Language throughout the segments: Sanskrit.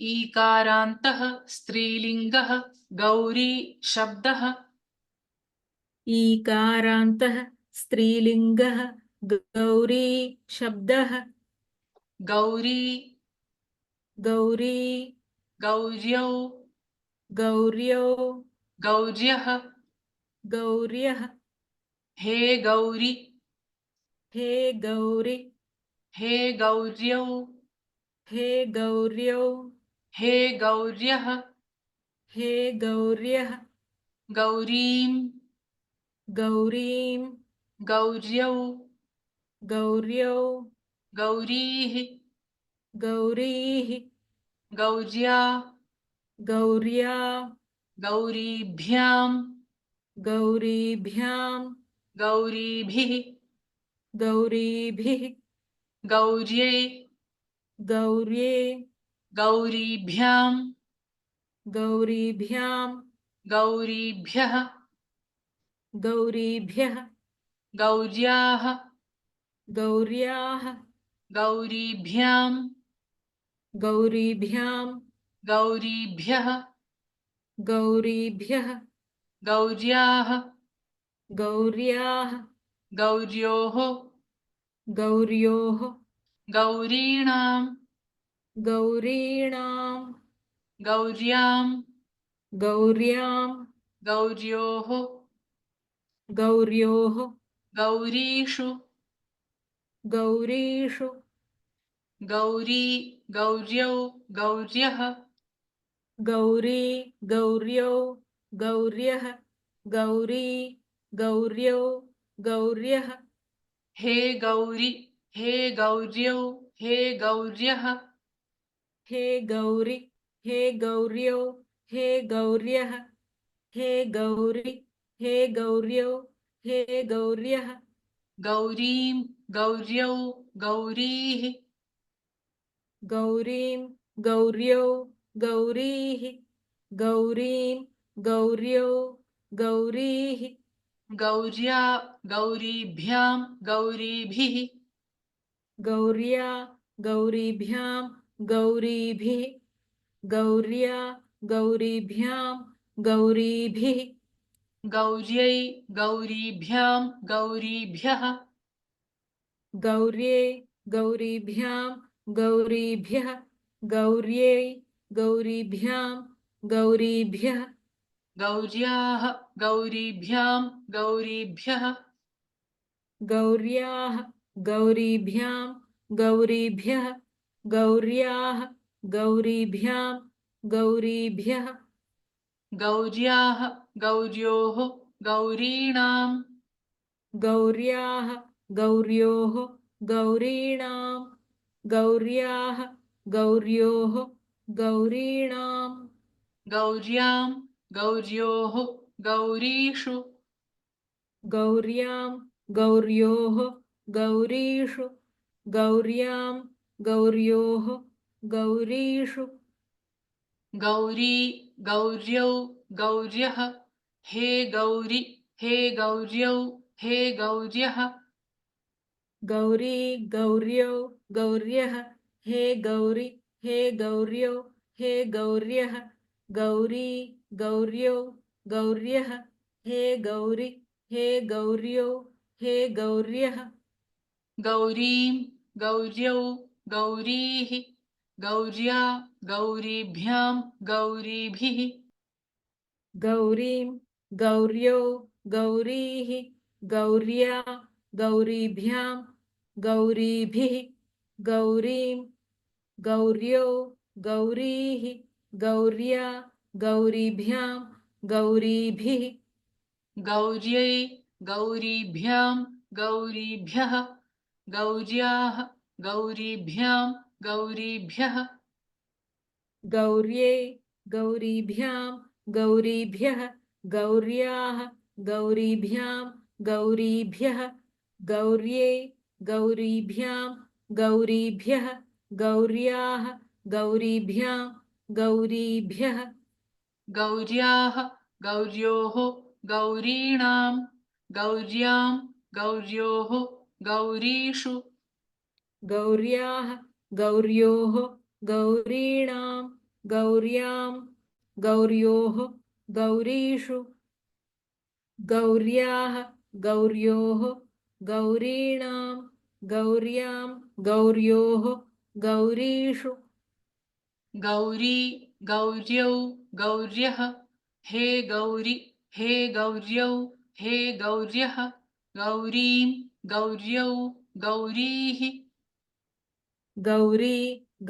ईकारान्तः स्त्रीलिङ्गः गौरी शब्दः। ईकारान्तः स्त्रीलिङ्गः गौरी शब्दः। गौरी गौरी गौर्यौ गौर्यो गौर्यः। गौर्यः। हे गौरी हे गौरी हे गौर्यौ हे गौर्यो हे गौर्यः। हे गौर्यः। गौरीं गौरीं गौर्यौ गौर्यो गौरीः गौरीः गौर्या गौर्या गौरीभ्यां गौरीभ्यां गौरीभिः गौरीभिः गौर्यै गौर्ये गौरीभ्यां गौरीभ्यां गौरीभ्यः गौरीभ्यः गौर्याः गौर्याः गौरीभ्यां गौरीभ्यां गौरीभ्यः गौरीभ्यः गौर्याः गौर्याः गौर्योः गौर्योः गौरीणां गौरीणां गौर्यां गौर्यां गौर्योः गौर्योः गौरीषु गौरीषु गौरी गौर्यौ गौर्यः गौरी गौर्यो गौर्यः गौरी गौर्यो गौर्यः हे गौरी हे गौर्यौ हे गौर्यः हे गौरी हे गौर्यो हे गौर्यः हे गौरी हे गौर्यो हे गौर्यः गौरीं गौर्यौ गौरीः गौरीं गौर्यो गौरीः गौरीं गौर्यो गौरीः गौर्या गौरीभ्यां गौरीभिः गौर्या गौरीभ्यां गौरीभिः गौर्या गौरीभ्यां गौरीभिः गौर्यै गौरीभ्यां गौरीभ्यः गौर्ये गौरीभ्यां गौरीभ्यः गौर्ये गौरीभ्यां गौरीभ्यः गौर्याः गौरीभ्यां गौरीभ्यः गौर्याः गौरीभ्यां गौरीभ्यः गौर्याः गौरीभ्यां गौरीभ्यः गौर्याः गौर्योः गौरीणां गौर्याः गौर्योः गौरीणां गौर्याः गौर्योः गौरीणां गौर्यां गौर्योः गौरीषु गौर्यां गौर्योः गौरीषु गौर्यां गौर्योः गौरीषु गौरी गौर्यौ गौर्यः हे गौरी हे गौर्यौ हे गौर्यः गौरी गौर्यो गौर्यः हे गौरी हे गौर्यो हे गौर्यः गौरी गौर्यो गौर्यः हे गौरी हे गौर्यो हे गौर्यः गौरीं गौर्यौ गौरीः गौर्या गौरीभ्यां गौरीभिः गौरीं गौर्यो गौरीः गौर्या गौरीभ्यां गौरीभिः गौरीं गौर्यो गौरीः गौर्या गौरीभ्यां गौरीभिः गौर्यै गौरीभ्यां गौरीभ्यः गौर्याः गौरीभ्यां गौरीभ्यः गौर्ये गौरीभ्यां गौरीभ्यः गौर्याः गौरीभ्यां गौरीभ्यः गौर्ये गौरीभ्यां गौरीभ्यः गौर्याः गौरीभ्यां गौरीभ्यः गौर्याः गौर्योः गौरीणां गौर्यां गौर्योः गौरीषु गौर्याः गौर्योः गौरीणां गौर्यां गौर्योः गौरीषु गौर्याः गौर्योः गौरीणां गौर्यां गौर्योः गौरीषु गौरी गौर्यौ गौर्यः हे गौरी हे गौर्यौ हे गौर्यः गौरीं गौर्यौ गौरीः गौरी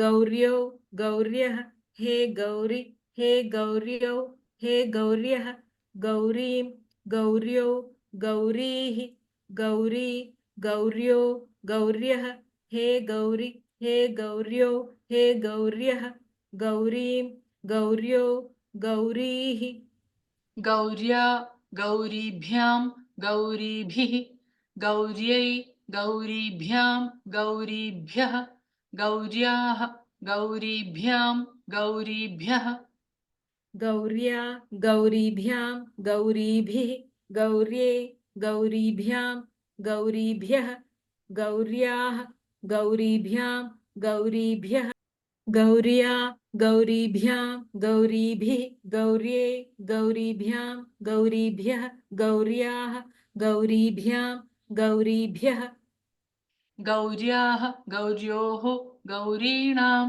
गौर्यौ गौर्यः हे गौरी हे गौर्यौ हे गौर्यः गौरीं गौर्यौ गौरीः गौरी गौर्यो गौर्यः हे गौरी हे गौर्यौ हे गौर्यः गौरीं गौर्यो गौरीः गौर्या गौरीभ्यां गौरीभिः गौर्यै गौरीभ्यां गौरीभ्यः गौर्याः गौरीभ्यां गौरीभ्यः गौर्या गौरीभ्यां गौरीभिः गौर्ये गौरीभ्यां गौरीभ्यः गौर्याः गौरीभ्यां गौरीभ्यः गौर्या गौरीभ्यां गौरीभिः गौर्ये गौरीभ्यां गौरीभ्यः गौर्याः गौरीभ्यां गौरीभ्यः गौर्याः गौर्योः गौरीणां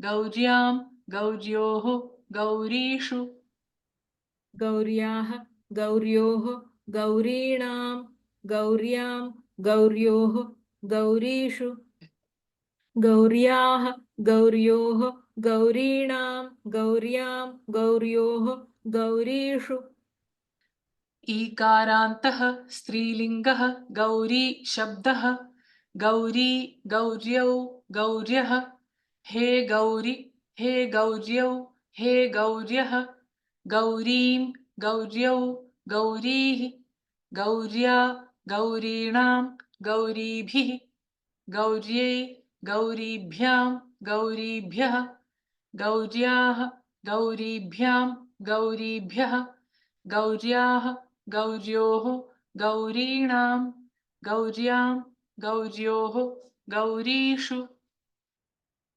गौर्यां गौर्योः गौरीषु गौर्याः गौर्योः गौरीणां गौर्यां गौर्योः गौरीषु गौर्याः गौर्योः गौरीणां गौर्यां गौर्योः गौरीषु ईकारान्तः स्त्रीलिङ्गः गौरी शब्दः गौरी गौर्यौ गौर्यः हे गौरी हे गौर्यौ हे गौर्यः गौरीं गौर्यौ गौरीः गौर्या गौरीणां गौरीभिः गौर्यै गौरीभ्यां गौरीभ्यः गौर्याः गौरीभ्यां गौरीभ्यः गौर्याः गौर्योः गौरीणां गौर्यां गौर्योः गौरीषु